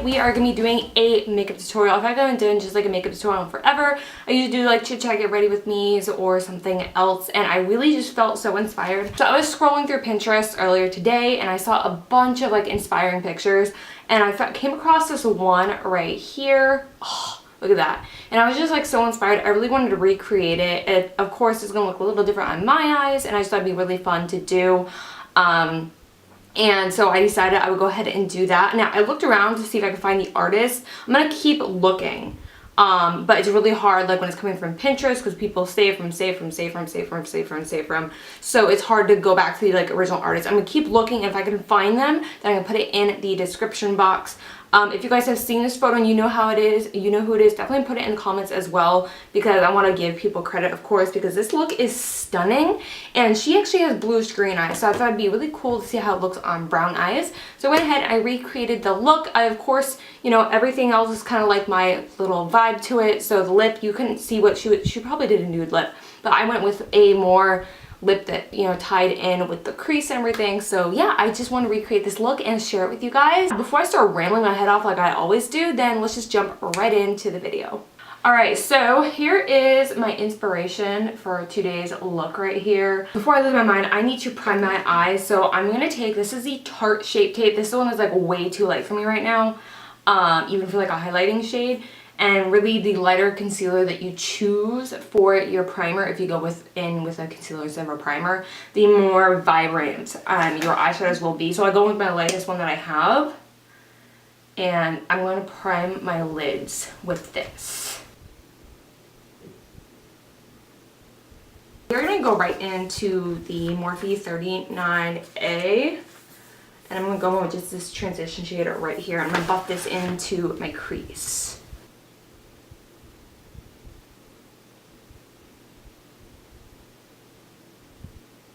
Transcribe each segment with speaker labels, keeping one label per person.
Speaker 1: we are going to be doing a makeup tutorial. If I haven't done just like a makeup tutorial in forever, I usually do like chit chat, get ready with me's or something else, and I really just felt so inspired. So I was scrolling through Pinterest earlier today and I saw a bunch of like inspiring pictures, and I came across this one right here. Oh, look at that. And I was just like so inspired. I really wanted to recreate it. It of course is going to look a little different on my eyes, and I just thought it'd be really fun to do. And so I decided I would go ahead and do that. Now I looked around to see if I could find the artist. I'm gonna keep looking, but it's really hard like when it's coming from Pinterest, because people save from. So it's hard to go back to the like original artist. I'm gonna keep looking, and if I can find them, then I'm gonna put it in the description box. If you guys have seen this photo and you know how it is, you know who it is, definitely put it in the comments as well, because I want to give people credit, of course, because this look is stunning. And she actually has bluish green eyes, so I thought it'd be really cool to see how it looks on brown eyes. So I went ahead and I recreated the look. I, of course, you know, everything else is kind of like my little vibe to it. So the lip, you couldn't see what she probably did a nude lip, but I went with a more lip that, you know, tied in with the crease and everything. So yeah, I just want to recreate this look and share it with you guys. Before I start rambling my head off like I always do, then let's just jump right into the video. Alright, so here is my inspiration for today's look right here. Before I lose my mind, I need to prime my eyes. So I'm going to take, this is the Tarte Shape Tape. This one is like way too light for me right now, even for like a highlighting shade. And really the lighter concealer that you choose for your primer, if you go with a concealer instead of a primer, the more vibrant your eyeshadows will be. So I go with my lightest one that I have, and I'm going to prime my lids with this. We're going to go right into the Morphe 39A. And I'm going to go in with just this transition shade right here. I'm going to buff this into my crease.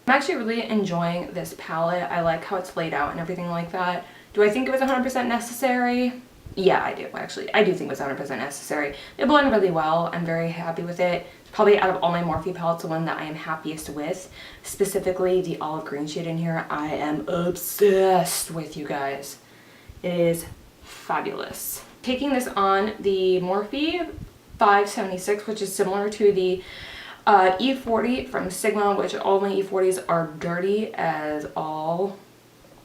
Speaker 1: I'm actually really enjoying this palette. I like how it's laid out and everything like that. Do I think it was 100% necessary? Yeah, I do. Actually, I do think it was 100% necessary. They blend really well. I'm very happy with it. It's probably out of all my Morphe palettes, the one that I am happiest with. Specifically, the olive green shade in here. I am obsessed with, you guys. It is fabulous. Taking this on the Morphe 576, which is similar to the E40 from Sigma, which all my E40s are dirty as all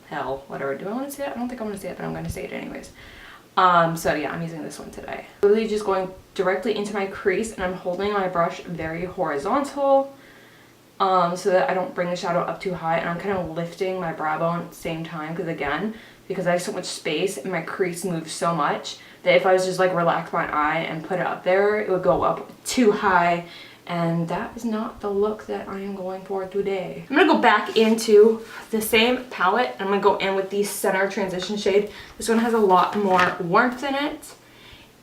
Speaker 1: hell. Whatever. Do I want to say it? I don't think I want to say it, but I'm going to say it anyways. So yeah, I'm using this one today. Really just going directly into my crease, and I'm holding my brush very horizontal, so that I don't bring the shadow up too high, and I'm kind of lifting my brow bone at the same time, because I have so much space and my crease moves so much that if I was just like relax my eye and put it up there, it would go up too high. And that is not the look that I am going for today. I'm going to go back into the same palette, and I'm going to go in with the center transition shade. This one has a lot more warmth in it,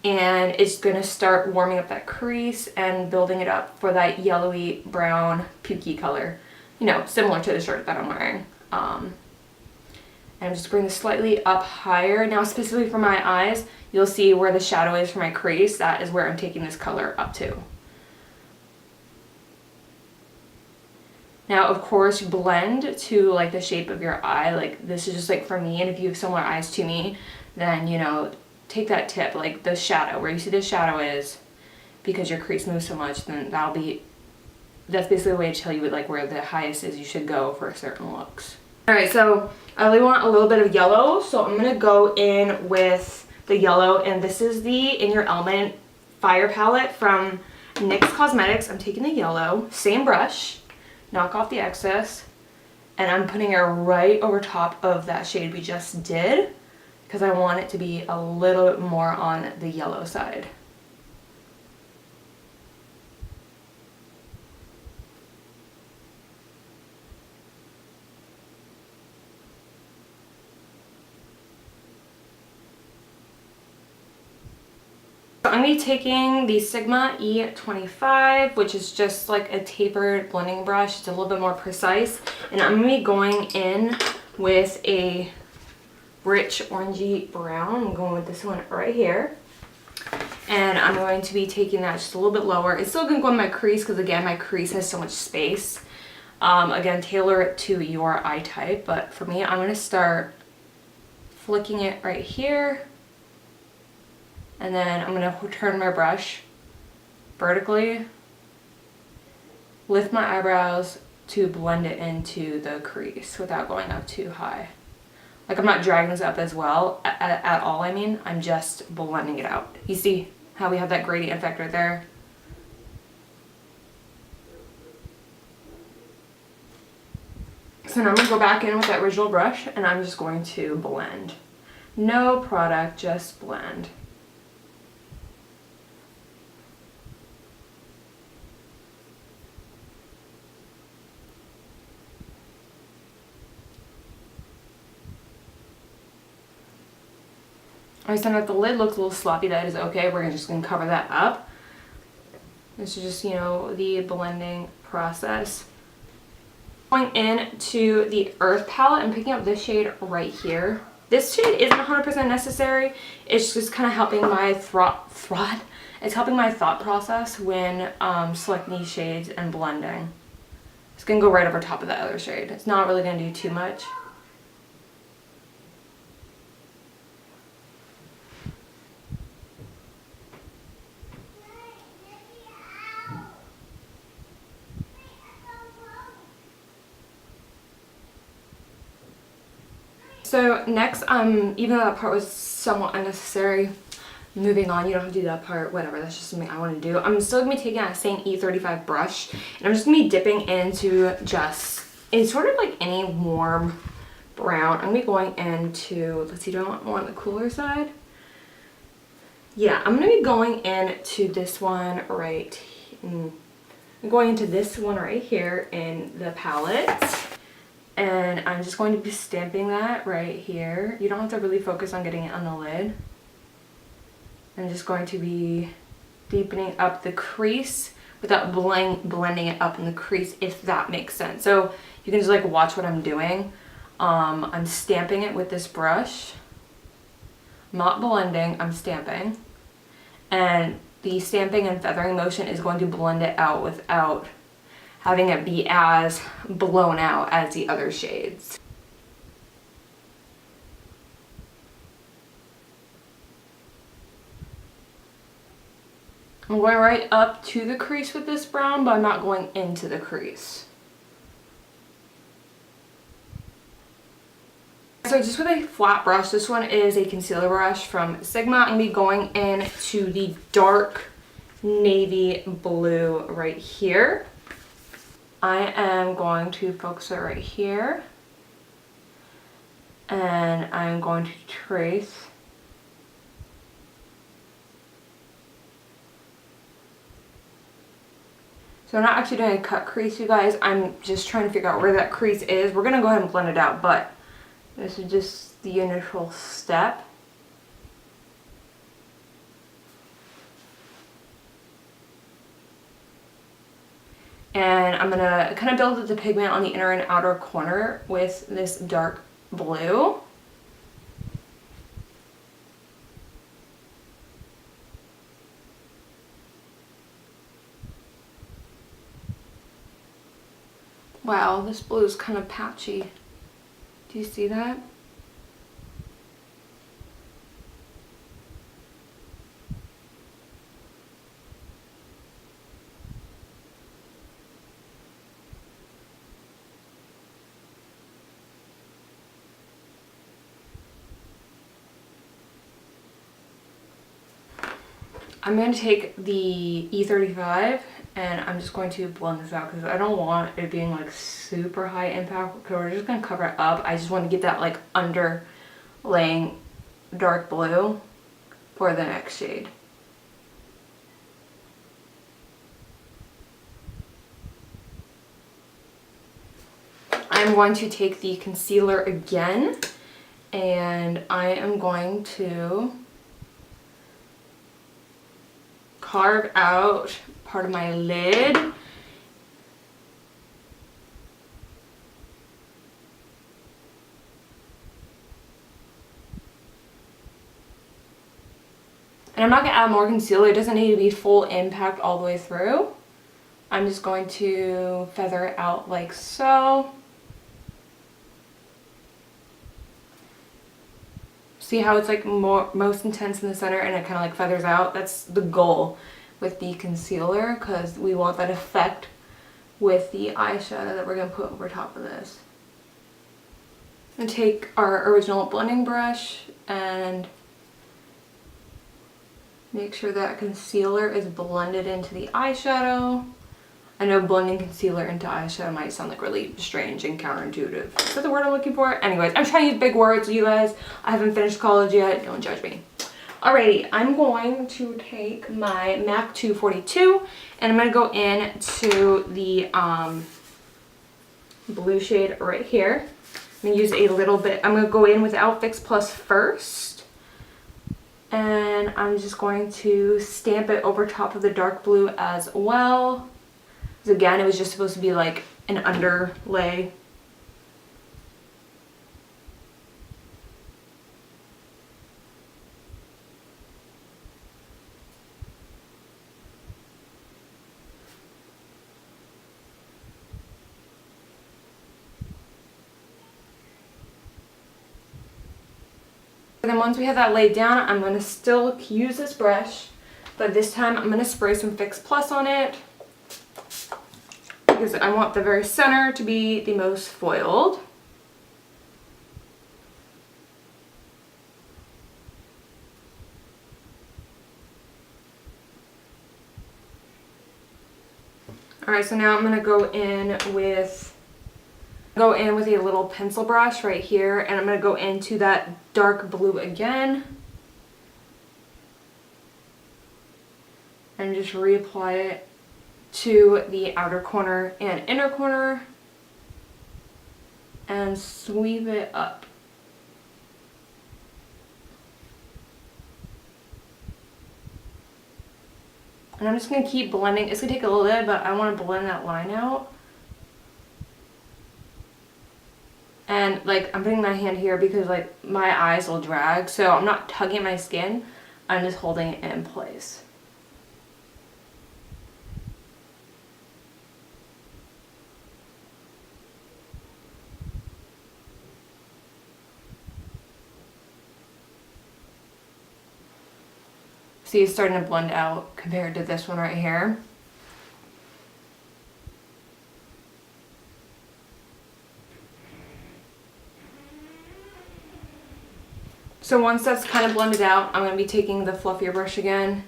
Speaker 1: and it's going to start warming up that crease and building it up for that yellowy brown pukey color. You know, similar to the shirt that I'm wearing. And I'm just bringing this slightly up higher. Now specifically for my eyes, you'll see where the shadow is for my crease. That is where I'm taking this color up to. Now, of course, blend to like the shape of your eye. Like this is just like for me, and if you have similar eyes to me, then, you know, take that tip, like the shadow, where you see the shadow is, because your crease moves so much, then that's basically the way to tell you like where the highest is you should go for certain looks. Alright, so I really want a little bit of yellow, so I'm going to go in with the yellow, and this is the In Your Element Fire palette from NYX Cosmetics. I'm taking the yellow, same brush, knock off the excess, and I'm putting it right over top of that shade we just did, because I want it to be a little bit more on the yellow side. I'm going to be taking the Sigma E25, which is just like a tapered blending brush. It's a little bit more precise. And I'm going to be going in with a rich orangey brown. I'm going with this one right here. And I'm going to be taking that just a little bit lower. It's still going to go in my crease because, again, my crease has so much space. Again, tailor it to your eye type. But for me, I'm going to start flicking it right here. And then I'm going to turn my brush vertically, lift my eyebrows to blend it into the crease without going up too high. Like I'm not dragging this up as well at all, I mean, I'm just blending it out. You see how we have that gradient effect right there? So now I'm going to go back in with that original brush and I'm just going to blend. No product, just blend. I said that the lid looks a little sloppy, that is okay. We're just going to cover that up. This is just, you know, the blending process. Going into the Earth palette, I'm picking up this shade right here. This shade isn't 100% necessary. It's just kind of helping my It's helping my thought process when selecting these shades and blending. It's going to go right over top of that other shade. It's not really going to do too much. So next, even though that part was somewhat unnecessary, moving on, you don't have to do that part, whatever, that's just something I want to do. I'm still going to be taking that same E35 brush, and I'm just going to be dipping into it's sort of like any warm brown. I'm going to be going into, let's see, do I want more on the cooler side? Yeah, I'm going to be going into this one right here. I'm going into this one right here in the palette. And I'm just going to be stamping that right here. You don't have to really focus on getting it on the lid. I'm just going to be deepening up the crease without blending it up in the crease, if that makes sense. So you can just like watch what I'm doing. I'm stamping it with this brush. I'm not blending, I'm stamping. And the stamping and feathering motion is going to blend it out without having it be as blown out as the other shades. I'm going right up to the crease with this brown, but I'm not going into the crease. So just with a flat brush, this one is a concealer brush from Sigma. I'm going to be going into the dark navy blue right here. I am going to focus it right here, and I'm going to trace so I'm not actually doing a cut crease, you guys. I'm just trying to figure out where that crease is. We're going to go ahead and blend it out, but this is just the initial step. And I'm going to kind of build up the pigment on the inner and outer corner with this dark blue. Wow, this blue is kind of patchy. Do you see that? I'm going to take the E35 and I'm just going to blend this out because I don't want it being like super high impact, because we're just going to cover it up. I just want to get that like underlaying dark blue for the next shade. I'm going to take the concealer again and I am going to carve out part of my lid. And I'm not going to add more concealer. It doesn't need to be full impact all the way through. I'm just going to feather it out like so. See how it's like most intense in the center and it kind of like feathers out? That's the goal with the concealer, because we want that effect with the eyeshadow that we're going to put over top of this. I'm going to take our original blending brush and make sure that concealer is blended into the eyeshadow. I know blending concealer into eyeshadow might sound like really strange and counterintuitive. Is that the word I'm looking for? Anyways, I'm trying to use big words, you guys. I haven't finished college yet. Don't judge me. Alrighty, I'm going to take my MAC 242 and I'm going to go into the blue shade right here. I'm going to use a little bit. I'm going to go in without Fix Plus first. And I'm just going to stamp it over top of the dark blue as well. Because again, it was just supposed to be like an underlay. And then once we have that laid down, I'm going to still use this brush, but this time I'm going to spray some Fix Plus on it because I want the very center to be the most foiled. Alright, so now I'm going to go in with a little pencil brush right here, and I'm going to go into that dark blue again and just reapply it to the outer corner and inner corner and sweep it up. And I'm just going to keep blending. It's going to take a little bit, but I want to blend that line out. And like I'm putting my hand here because like my eyes will drag, so I'm not tugging my skin, I'm just holding it in place. See, it's starting to blend out compared to this one right here. So once that's kind of blended out, I'm going to be taking the fluffier brush again.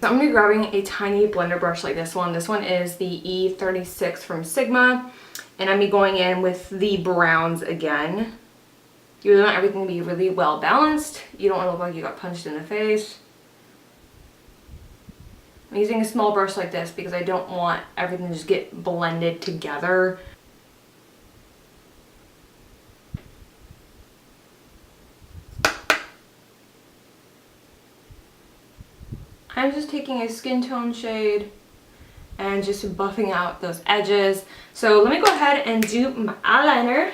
Speaker 1: So I'm going to be grabbing a tiny blender brush like this one. This one is the E36 from Sigma. And I'm going to be going in with the browns again. You really want everything to be really well balanced. You don't want to look like you got punched in the face. I'm using a small brush like this because I don't want everything to just get blended together. I'm just taking a skin tone shade and just buffing out those edges. So let me go ahead and do my eyeliner.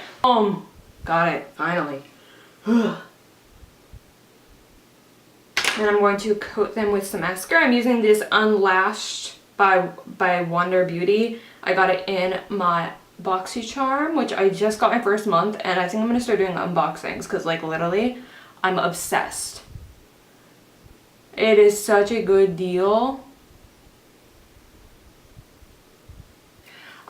Speaker 1: Got it, finally. And I'm going to coat them with some mascara. I'm using this Unlashed by Wonder Beauty. I got it in my BoxyCharm, which I just got my first month, and I think I'm going to start doing unboxings because like literally I'm obsessed. It is such a good deal.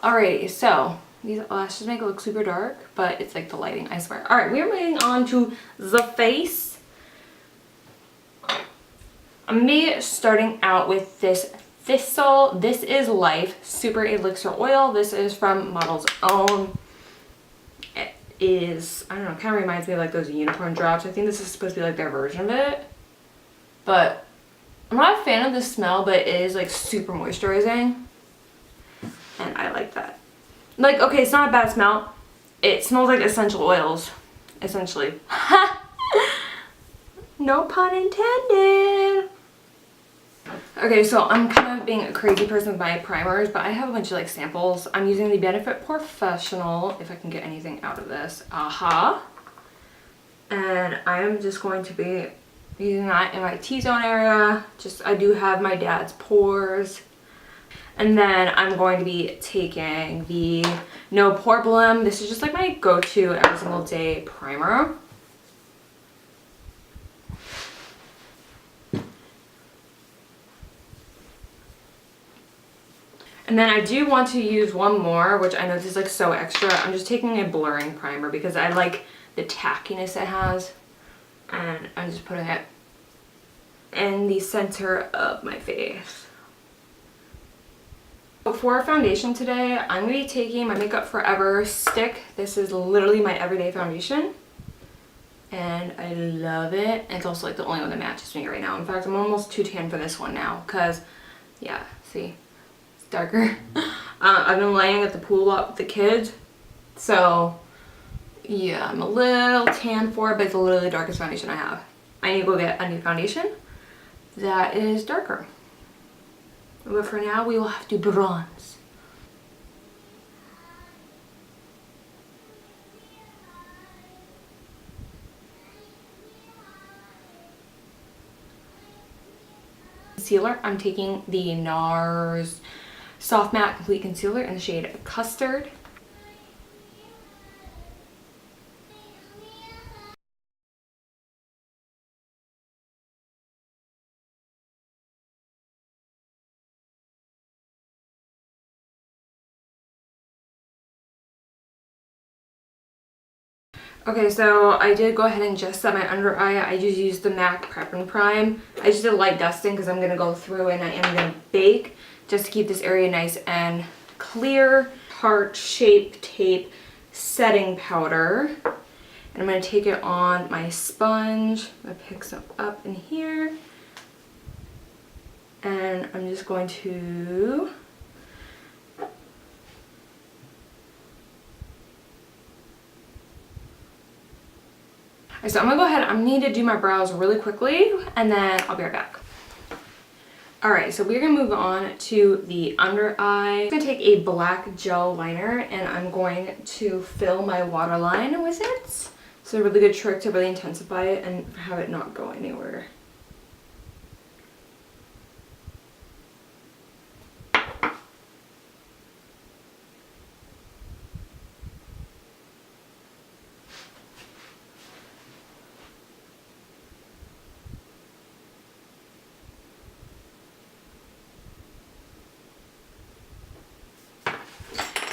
Speaker 1: Alrighty, so these lashes make it look super dark, but it's like the lighting, I swear. Alright, we're moving on to the face. I'm going to be starting out with this Thistle. This is Life Super Elixir Oil. This is from Model's Own. It is, I don't know, kind of reminds me of like those unicorn drops. I think this is supposed to be like their version of it. But I'm not a fan of the smell, but it is like super moisturizing. And I like that. Like, okay, it's not a bad smell. It smells like essential oils, essentially. No pun intended. Okay, so I'm kind of being a crazy person with my primers, but I have a bunch of like samples. I'm using the Benefit Porefessional, if I can get anything out of this. And I am just going to be Using that in my T-zone area. Just, I do have my dad's pores. And then I'm going to be taking the No Poreblem. This is just like my go-to every single day primer. And then I do want to use one more, which I know this is like so extra. I'm just taking a blurring primer because I like the tackiness it has. And I'm just putting it in the center of my face. For foundation today, I'm going to be taking my Makeup Forever stick. This is literally my everyday foundation. And I love it. And it's also like the only one that matches me right now. In fact, I'm almost too tan for this one now because, yeah, see, it's darker. I've been laying at the pool a lot with the kids. So, yeah, I'm a little tan for it, but it's literally the darkest foundation I have. I need to go get a new foundation that is darker. But for now, we will have to bronze. Concealer, I'm taking the NARS Soft Matte Complete Concealer in the shade Custard. Okay, so I did go ahead and just set my under eye. I just used the MAC Prep and Prime. I just did light dusting because I'm going to go through and I am going to bake just to keep this area nice and clear. Heart Shape Tape Setting Powder. And I'm going to take it on my sponge. I'm going to pick some up in here. And I'm just going to... So I'm gonna go ahead, I need to do my brows really quickly and then I'll be right back. Alright, so we're gonna move on to the under eye. I'm gonna take a black gel liner and I'm going to fill my waterline with it. It's a really good trick to really intensify it and have it not go anywhere.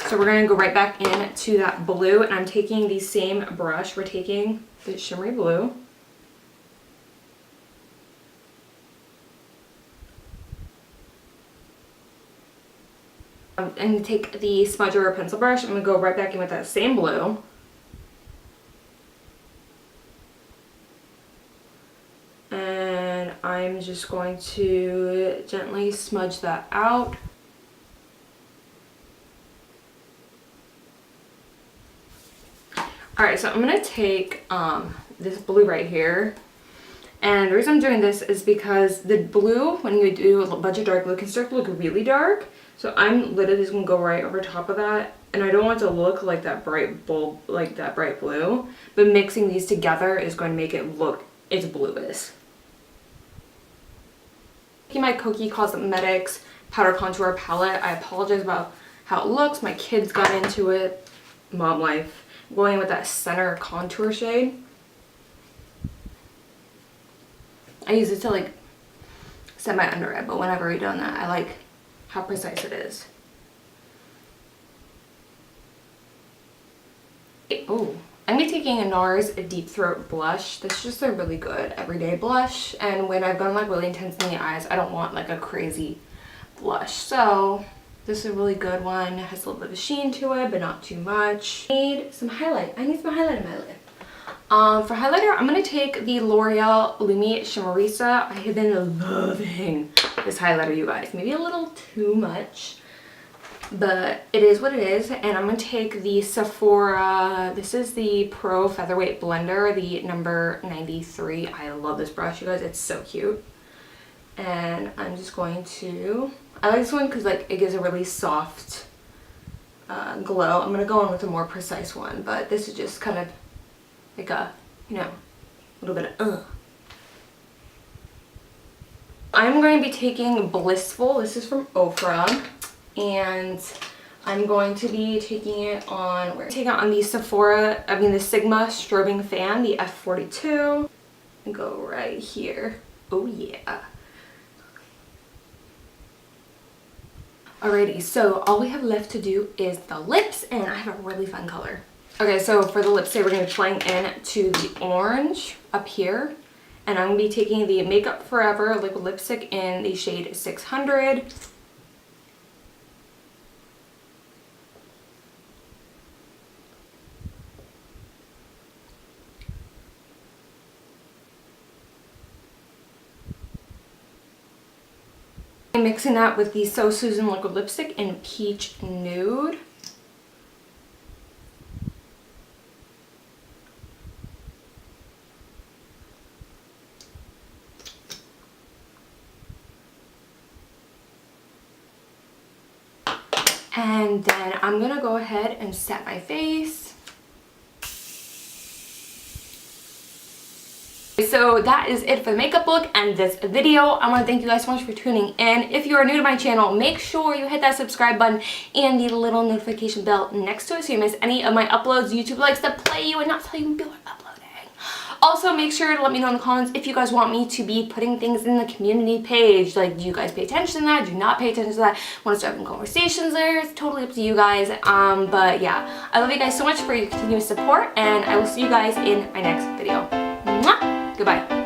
Speaker 1: So we're going to go right back into that blue, and I'm taking the same brush. We're taking the shimmery blue. And take the smudger or pencil brush. I'm going to go right back in with that same blue. And I'm just going to gently smudge that out. Alright, so I'm going to take this blue right here, and the reason I'm doing this is because the blue, when you do a bunch of dark blue, can start to look really dark. So I'm literally just going to go right over top of that, and I don't want it to look like that bright bulb, like that bright blue, but mixing these together is going to make it look as blue as. Taking my Kokie Cosmetics Powder Contour Palette. I apologize about how it looks. My kids got into it. Mom life. Going with that center contour shade. I use it to like set my under eye, but whenever I've done that, I like how precise it is. Oh, I'm gonna be taking a NARS Deep Throat blush. This is just a really good everyday blush, and when I've gone like really intense in the eyes, I don't want like a crazy blush. So this is a really good one. It has a little bit of a sheen to it, but not too much. I need some highlight. I need some highlight in my lid. For highlighter, I'm going to take the Loreal Shimmerista. I have been loving this highlighter, you guys. Maybe a little too much, but it is what it is. And I'm going to take the Sephora. This is the Pro Featherweight Blender, the number 93. I love this brush, you guys. It's so cute. And I'm just going to... I like this one because like it gives a really soft glow. I'm going to go in with a more precise one, but this is just kind of like a, you know, a little bit of I'm going to be taking Blissful. This is from Ofra. And I'm going to be taking it on, taking it on the the Sigma strobing fan, the F42. And go right here. Oh yeah. Alrighty, so all we have left to do is the lips, and I have a really fun color. Okay, so for the lips today, we're going to be playing into the orange up here. And I'm going to be taking the Makeup Forever liquid lipstick in the shade 600. I'm mixing that with the So Susan liquid lipstick in Peach Nude. And then I'm going to go ahead and set my face. So that is it for the makeup look and this video. I want to thank you guys so much for tuning in. If you are new to my channel, make sure you hit that subscribe button and the little notification bell next to it so you miss any of my uploads. YouTube likes to play you and not tell you when people are uploading. Also, make sure to let me know in the comments if you guys want me to be putting things in the community page. Like, do you guys pay attention to that? Do you not pay attention to that? Want to start having conversations there? It's totally up to you guys. But yeah, I love you guys so much for your continuous support, and I will see you guys in my next video. Mwah! Goodbye.